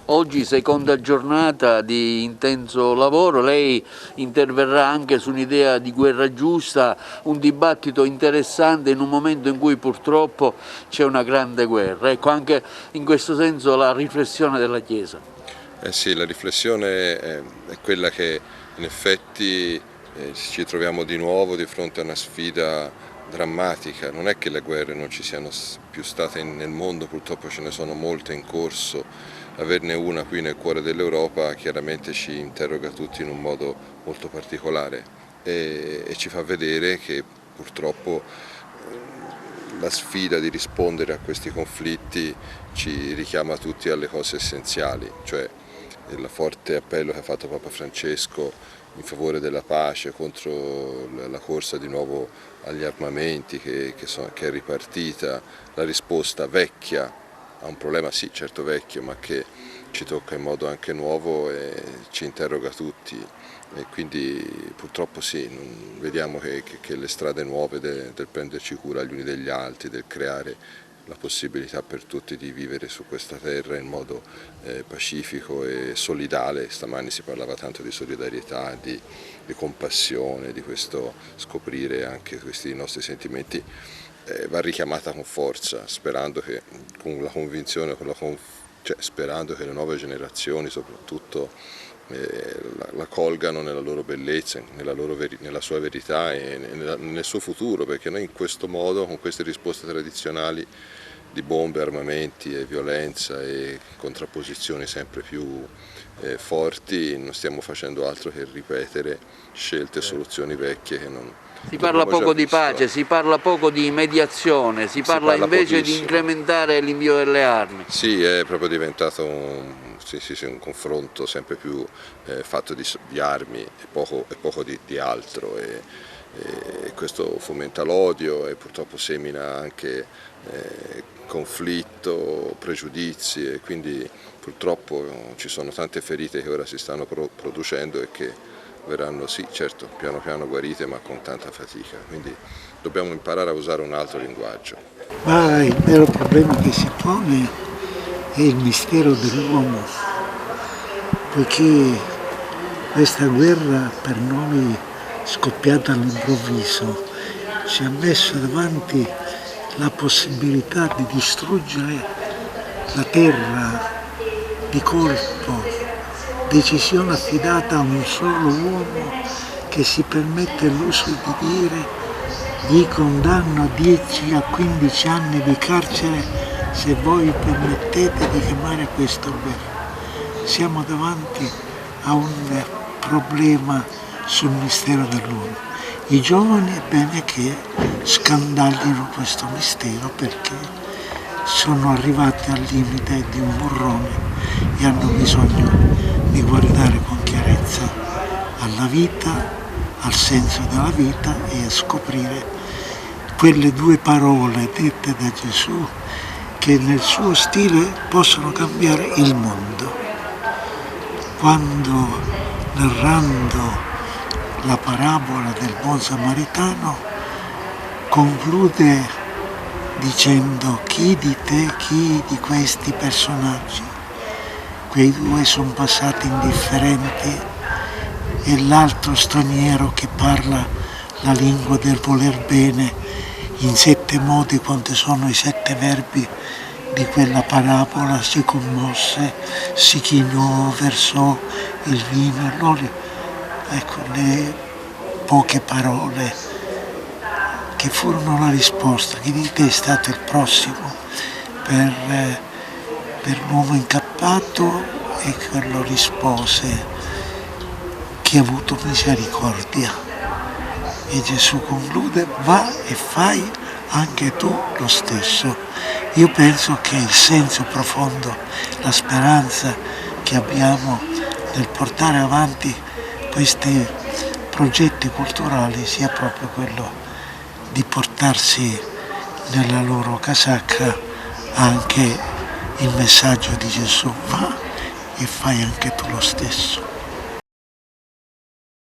Oggi, seconda giornata di intenso lavoro, lei interverrà anche su un'idea di guerra giusta, un dibattito interessante in un momento in cui purtroppo c'è una grande guerra. Ecco, anche in questo senso la riflessione della Chiesa. Sì, la riflessione è quella che in effetti ci troviamo di nuovo di fronte a una sfida drammatica. Non è che le guerre non ci siano più state nel mondo, purtroppo ce ne sono molte in corso. Averne una qui nel cuore dell'Europa chiaramente ci interroga tutti in un modo molto particolare e ci fa vedere che purtroppo la sfida di rispondere a questi conflitti ci richiama tutti alle cose essenziali, cioè il forte appello che ha fatto Papa Francesco in favore della pace, contro la corsa di nuovo agli armamenti che è ripartita, la risposta vecchia a un problema sì certo vecchio ma che ci tocca in modo anche nuovo e ci interroga tutti e quindi purtroppo sì, vediamo che le strade nuove del prenderci cura gli uni degli altri, del creare la possibilità per tutti di vivere su questa terra in modo pacifico e solidale. Stamani si parlava tanto di solidarietà, di compassione, di questo scoprire anche questi nostri sentimenti, va richiamata con forza, sperando che con la convinzione, sperando che le nuove generazioni soprattutto la colgano nella loro bellezza, nella sua verità e nel suo futuro, perché noi in questo modo, con queste risposte tradizionali di bombe, armamenti e violenza e contrapposizioni sempre più forti, non stiamo facendo altro che ripetere scelte e soluzioni vecchie che non Si parla poco di pace, si parla poco di mediazione, si parla invece pochissimo di incrementare l'invio delle armi. Sì, è proprio diventato un confronto sempre più fatto di armi e poco di altro e questo fomenta l'odio e purtroppo semina anche conflitto, pregiudizi e quindi purtroppo ci sono tante ferite che ora si stanno producendo e che verranno sì certo piano piano guarite ma con tanta fatica, quindi dobbiamo imparare a usare un altro linguaggio. Ma il vero problema che si pone è il mistero dell'uomo, poiché questa guerra per noi scoppiata all'improvviso ci ha messo davanti la possibilità di distruggere la terra di colpo, decisione affidata a un solo uomo che si permette l'uso di dire: vi condanno a 10 a 15 anni di carcere se voi permettete di chiamare questo guerra. Siamo davanti a un problema sul mistero dell'uomo. I giovani è bene che scandaglino questo mistero perché sono arrivati al limite di un burrone e hanno bisogno di guardare con chiarezza alla vita, al senso della vita e a scoprire quelle due parole dette da Gesù che nel suo stile possono cambiare il mondo. Quando narrando la parabola del buon samaritano conclude dicendo: chi di te, chi di questi personaggi, quei due sono passati indifferenti e l'altro straniero che parla la lingua del voler bene in 7 modi, quanti sono i 7 verbi di quella parabola, si commosse, si chinò, versò il vino e l'olio. Ecco, le poche parole che furono la risposta: chi di te è stato il prossimo per l'uomo incappato, e quello rispose: chi ha avuto misericordia. E Gesù conclude: va e fai anche tu lo stesso. Io penso che il senso profondo, la speranza che abbiamo nel portare avanti questi progetti culturali sia proprio quello di portarsi nella loro casacca anche il messaggio di Gesù: va e fai anche tu lo stesso.